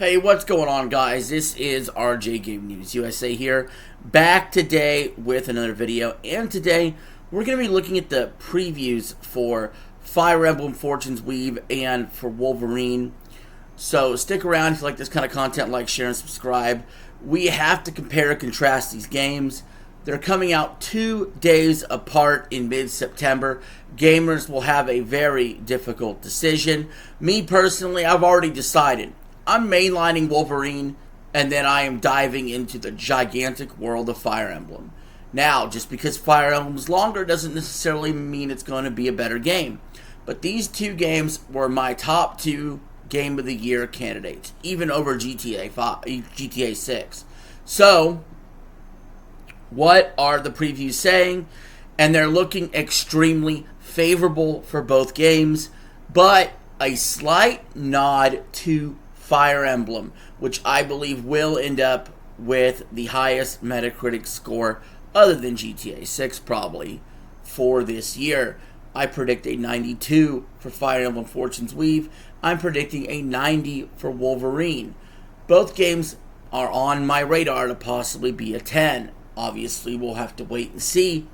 Hey, what's going on, guys? This is RJ Game News USA here, back today with another video. And today, we're going to be looking at the previews for Fire Emblem Fortune's Weave and for Wolverine. So stick around if you like this kind of content, like, share, and subscribe. We have to compare and contrast these games. They're coming out 2 days apart in mid-September. Gamers will have a very difficult decision. Me personally, I've already decided. I'm mainlining Wolverine, and then I am diving into the gigantic world of Fire Emblem. Now, just because Fire Emblem's longer doesn't necessarily mean it's going to be a better game. But these two games were my top 2 Game of the Year candidates, even over GTA 6. So, what are the previews saying? And they're looking extremely favorable for both games, but a slight nod to Fire Emblem, which I believe will end up with the highest Metacritic score, other than GTA 6 probably, for this year. I predict a 92 for Fire Emblem Fortune's Weave. I'm predicting a 90 for Wolverine. Both games are on my radar to possibly be a 10. Obviously, we'll have to wait and see.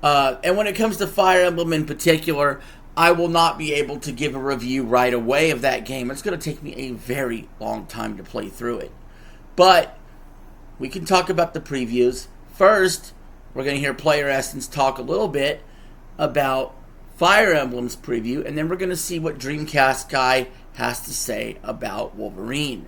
And when it comes to Fire Emblem in particular, I will not be able to give a review right away of that game. It's going to take me a very long time to play through it. But we can talk about the previews. First, we're going to hear Player Essence talk a little bit about Fire Emblem's preview, and then we're going to see what Dreamcast guy has to say about Wolverine.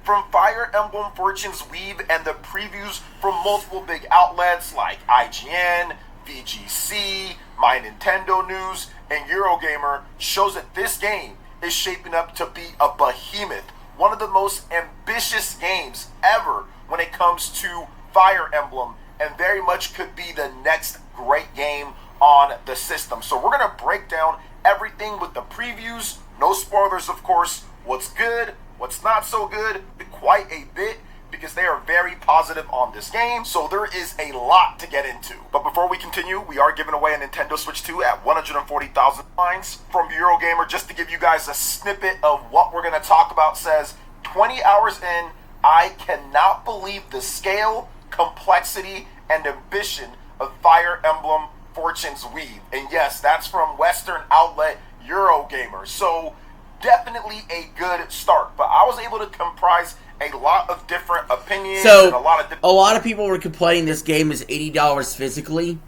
From Fire Emblem Fortune's Weave and the previews from multiple big outlets like IGN, VGC, My Nintendo News, and Eurogamer shows that this game is shaping up to be a behemoth, one of the most ambitious games ever when it comes to Fire Emblem, and very much could be the next great game on the system. So we're going to break down everything with the previews, no spoilers of course, what's good, what's not so good, quite a bit, because they are very positive on this game, so there is a lot to get into. But before we continue, we are giving away a Nintendo Switch 2 at 140,000 lines from Eurogamer. Just to give you guys a snippet of what we're going to talk about, says 20 hours in, I cannot believe the scale, complexity, and ambition of Fire Emblem Fortune's Weave. And yes, that's from Western outlet Eurogamer. So definitely a good start. But I was able to comprise a lot of different opinions. And a lot of people were complaining this game is $80 physically,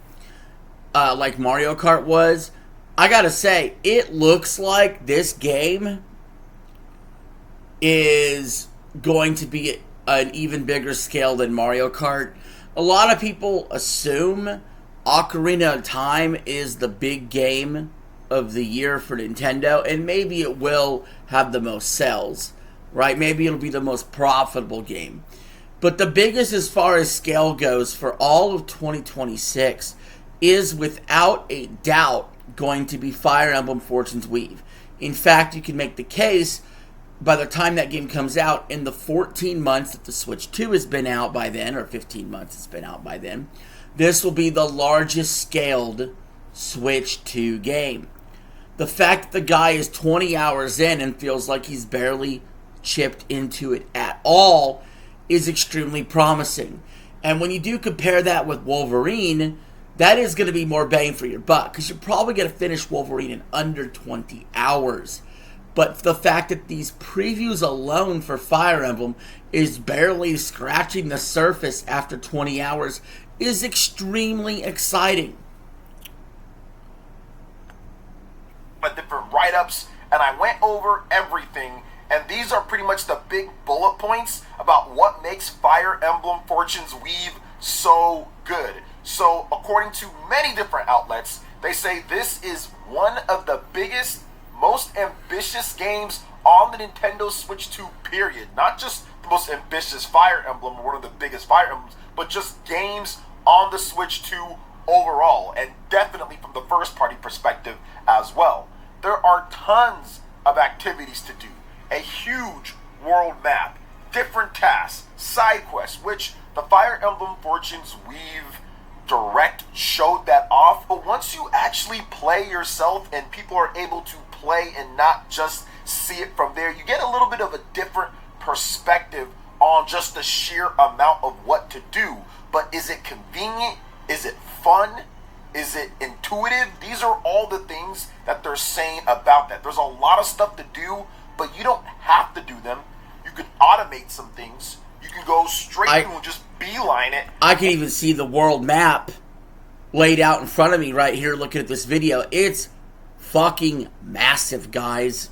like Mario Kart was. I gotta say, it looks like this game is going to be an even bigger scale than Mario Kart. A lot of people assume Ocarina of Time is the big game of the year for Nintendo, and maybe it will have the most sales, right? Maybe it'll be the most profitable game. But the biggest as far as scale goes for all of 2026 is without a doubt going to be Fire Emblem Fortune's Weave. In fact, you can make the case by the time that game comes out, in the 14 months that the Switch 2 has been out by then, or 15 months it's been out by then, this will be the largest scaled Switch 2 game. The fact that the guy is 20 hours in and feels like he's barely chipped into it at all is extremely promising. And when you do compare that with Wolverine, that is going to be more bang for your buck, because you're probably going to finish Wolverine in under 20 hours. But the fact that these previews alone for Fire Emblem is barely scratching the surface after 20 hours is extremely exciting. Different write-ups, and I went over everything, and these are pretty much the big bullet points about what makes Fire Emblem Fortune's Weave so good. So according to many different outlets, they say this is one of the biggest, most ambitious games on the Nintendo Switch 2 period. Not just the most ambitious Fire Emblem, or one of the biggest Fire Emblems, but just games on the Switch 2 overall, and definitely from the first party perspective as well. There are tons of activities to do, a huge world map, different tasks, side quests, which the Fire Emblem Fortune's Weave Direct showed that off. But once you actually play yourself and people are able to play and not just see it from there. You get a little bit of a different perspective on just the sheer amount of what to do. But is it convenient? Is it fun? Is it intuitive? These are all the things that they're saying about that. There's a lot of stuff to do, but you don't have to do them. You can automate some things. You can go straight through and just beeline it. I can even see the world map laid out in front of me right here looking at this video. It's fucking massive, guys.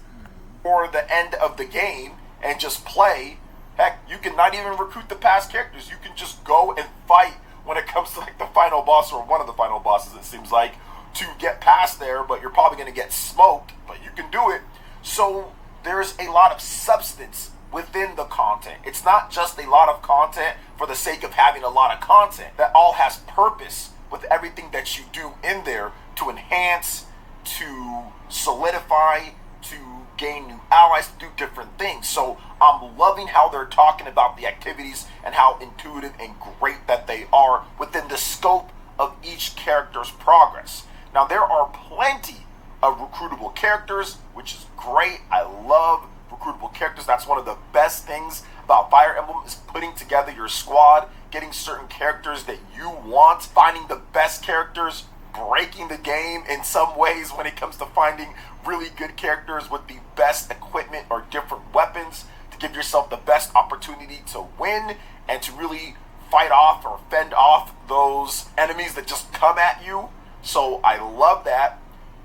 For the end of the game and just play. Heck, you can not even recruit the past characters. You can just go and fight when it comes to like the final boss or one of the final bosses, it seems like, to get past there, but you're probably going to get smoked, but you can do it. So there's a lot of substance within the content. It's not just a lot of content for the sake of having a lot of content. That all has purpose with everything that you do in there to enhance, to solidify, to gain new allies, to do different things. So I'm loving how they're talking about the activities and how intuitive and great that they are within the scope of each character's progress. Now, there are plenty of recruitable characters, which is great. I love recruitable characters. That's one of the best things about Fire Emblem, is putting together your squad, getting certain characters that you want, finding the best characters, breaking the game in some ways when it comes to finding really good characters with the best equipment or different weapons to give yourself the best opportunity to win and to really fight off or fend off those enemies that just come at you. So I love that.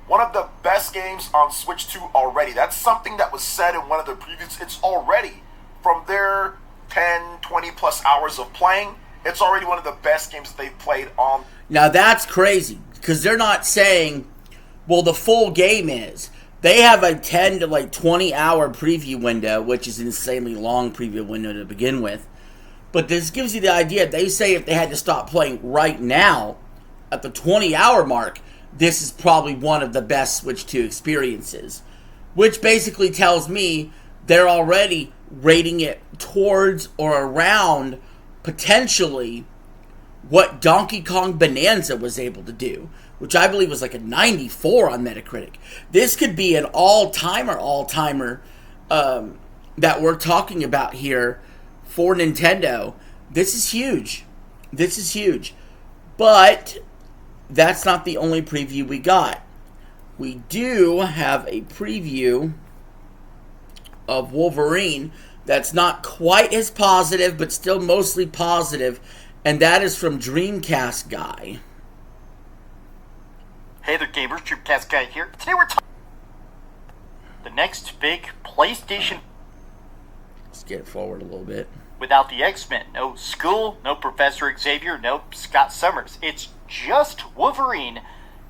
One of the best games on Switch 2 already. That's something that was said in one of the previews. It's already, from their 10, 20 plus hours of playing, it's already one of the best games that they've played on. Now that's crazy, because they're not saying, well, the full game is. They have a 10 to like 20 hour preview window, which is an insanely long preview window to begin with. But this gives you the idea. They say if they had to stop playing right now, at the 20 hour mark, this is probably one of the best Switch 2 experiences. Which basically tells me they're already rating it towards or around potentially what Donkey Kong Bonanza was able to do, which I believe was like a 94 on Metacritic. This could be an all-timer that we're talking about here for Nintendo. This is huge. This is huge. But that's not the only preview we got. We do have a preview of Wolverine that's not quite as positive, but still mostly positive, and that is from Dreamcast Guy. Hey there, gamers. Dreamcast Guy here. Today we're talking the next big PlayStation. Let's get it forward a little bit. Without the X-Men, no Skull, no Professor Xavier, no Scott Summers. It's just Wolverine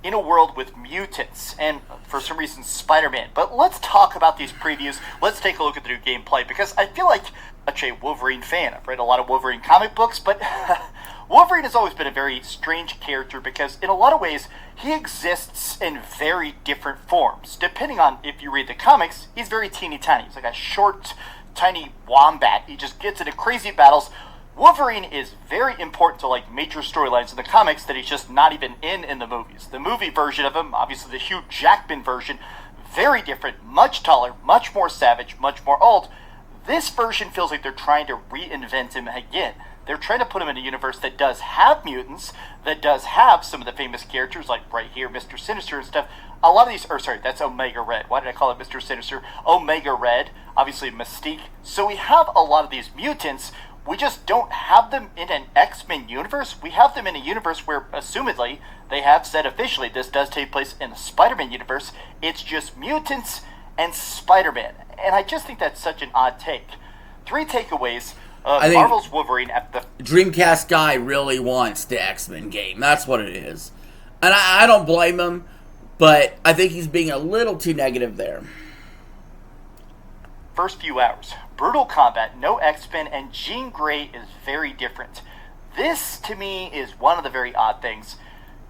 in a world with mutants and, for some reason, Spider-Man. But let's talk about these previews. Let's take a look at the new gameplay, because I feel like such a Wolverine fan. I've read a lot of Wolverine comic books, but Wolverine has always been a very strange character because, in a lot of ways, he exists in very different forms. Depending on if you read the comics, he's very teeny tiny. He's like a short, tiny wombat. He just gets into crazy battles. Wolverine is very important to like major storylines in the comics that he's just not even in the movies. The movie version of him, obviously the Hugh Jackman version, very different, much taller, much more savage, much more old. This version feels like they're trying to reinvent him again. They're trying to put him in a universe that does have mutants, that does have some of the famous characters, like right here, Mr. Sinister and stuff. A lot of these, that's Omega Red. Why did I call it Mr. Sinister? Omega Red, obviously Mystique. So we have a lot of these mutants. We just don't have them in an X-Men universe. We have them in a universe where, assumedly, they have said officially this does take place in the Spider-Man universe. It's just mutants and Spider-Man. And I just think that's such an odd take. 3 takeaways of Marvel's Wolverine at the... Dreamcast Guy really wants the X-Men game. That's what it is. And I don't blame him, but I think he's being a little too negative there. First few hours. Brutal combat, no X-Men, and Jean Grey is very different. This, to me, is one of the very odd things.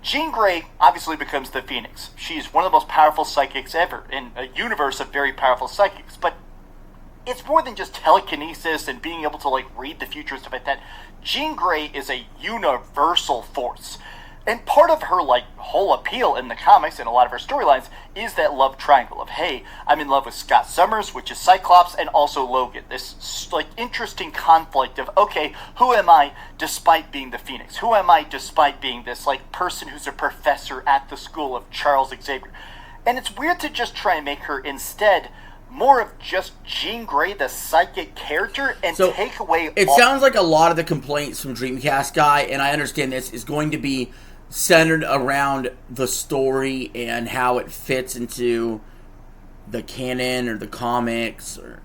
Jean Grey obviously becomes the Phoenix. She's one of the most powerful psychics ever in a universe of very powerful psychics, but it's more than just telekinesis and being able to like read the future and stuff like that. Jean Grey is a universal force. And part of her, like, whole appeal in the comics and a lot of her storylines is that love triangle of, hey, I'm in love with Scott Summers, which is Cyclops, and also Logan. This, like, interesting conflict of, okay, who am I despite being the Phoenix? Who am I despite being this, like, person who's a professor at the school of Charles Xavier? And it's weird to just try and make her instead more of just Jean Grey, the psychic character, and so take away it sounds like a lot of the complaints from Dreamcast Guy, and I understand this, is going to be centered around the story and how it fits into the canon or the comics, or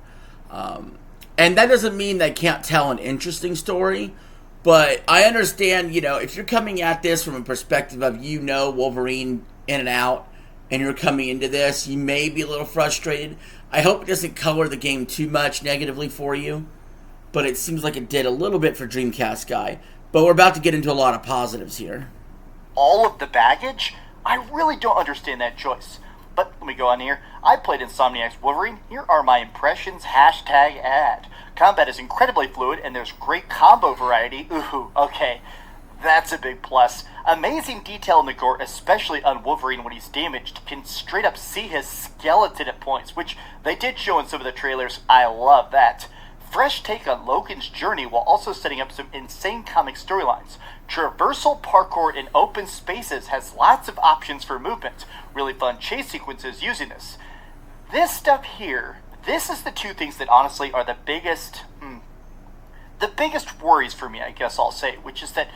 and that doesn't mean they can't tell an interesting story, but I understand, if you're coming at this from a perspective of Wolverine in and out, and you're coming into this, you may be a little frustrated. I hope it doesn't color the game too much negatively for you, but it seems like it did a little bit for Dreamcast Guy. But we're about to get into a lot of positives here. All of the baggage? I really don't understand that choice. But let me go on here. I played Insomniac's Wolverine. Here are my impressions, #ad. Combat is incredibly fluid, and there's great combo variety. Ooh, okay. That's a big plus. Amazing detail in the gore, especially on Wolverine when he's damaged. Can straight up see his skeleton at points, which they did show in some of the trailers. I love that. Fresh take on Logan's journey while also setting up some insane comic storylines. Traversal parkour in open spaces has lots of options for movement. Really fun chase sequences using this. This stuff here, this is the two things that honestly are the biggest worries for me, I guess I'll say, which is that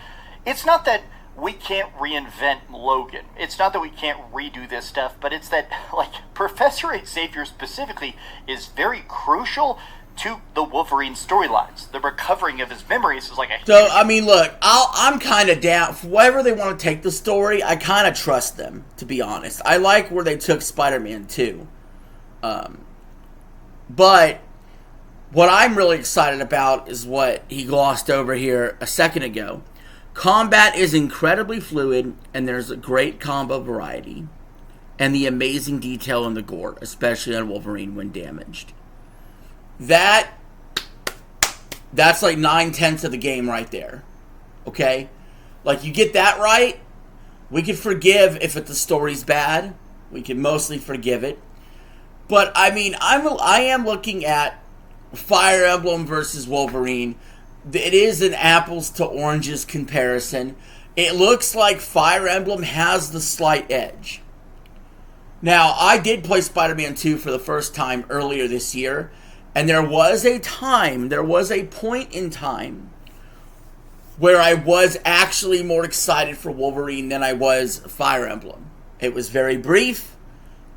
it's not that we can't reinvent Logan. It's not that we can't redo this stuff, but it's that, like, Professor Xavier specifically is very crucial to the Wolverine storylines. The recovering of his memories is like a... So, I mean, look, I'm kind of down. For wherever they want to take the story, I kind of trust them, to be honest. I like where they took Spider-Man 2. But what I'm really excited about is what he glossed over here a second ago. Combat is incredibly fluid, and there's a great combo variety, and the amazing detail in the gore, especially on Wolverine when damaged. That's like 9/10 of the game right there. Okay? Like, you get that right, we can forgive if the story's bad. We can mostly forgive it. But, I mean, I am looking at Fire Emblem versus Wolverine. It is an apples to oranges comparison. It looks like Fire Emblem has the slight edge. Now, I did play Spider-Man 2 for the first time earlier this year, and there was a point in time where I was actually more excited for Wolverine than I was Fire Emblem. It was very brief.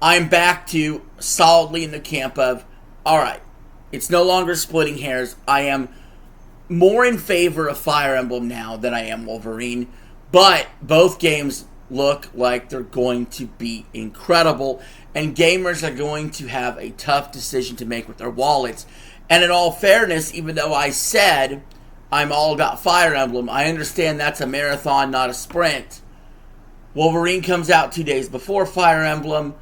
I'm back to solidly in the camp of, alright, it's no longer splitting hairs. I am more in favor of Fire Emblem now than I am Wolverine, but both games look like they're going to be incredible, and gamers are going to have a tough decision to make with their wallets. And in all fairness, even though I said I'm all about Fire Emblem, I understand that's a marathon, not a sprint. Wolverine comes out 2 days before Fire Emblem.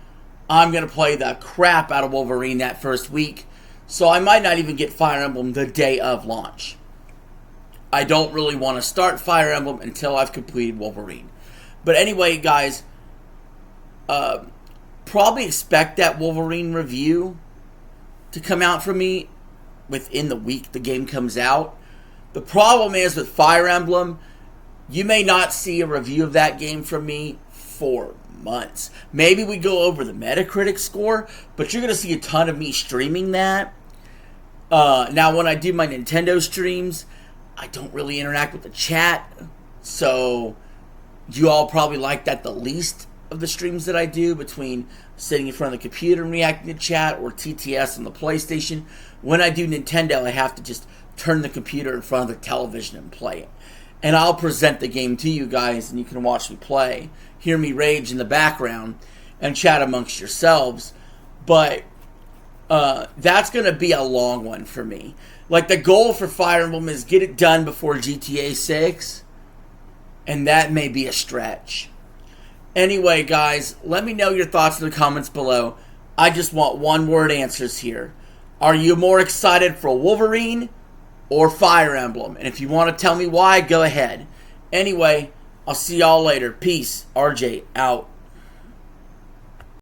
I'm going to play the crap out of Wolverine that first week, so I might not even get Fire Emblem the day of launch. I don't really want to start Fire Emblem until I've completed Wolverine. But anyway, guys, probably expect that Wolverine review to come out from me within the week the game comes out. The problem is with Fire Emblem, you may not see a review of that game from me for months. Maybe we go over the Metacritic score, but you're going to see a ton of me streaming that. Now, when I do my Nintendo streams, I don't really interact with the chat, so you all probably like that the least of the streams that I do, between sitting in front of the computer and reacting to chat, or TTS on the PlayStation. When I do Nintendo, I have to just turn the computer in front of the television and play it. And I'll present the game to you guys, and you can watch me play, hear me rage in the background, and chat amongst yourselves. But that's going to be a long one for me. Like, the goal for Fire Emblem is get it done before GTA 6, and that may be a stretch. Anyway, guys, let me know your thoughts in the comments below. I just want one-word answers here. Are you more excited for Wolverine or Fire Emblem? And if you want to tell me why, go ahead. Anyway, I'll see y'all later. Peace. RJ out.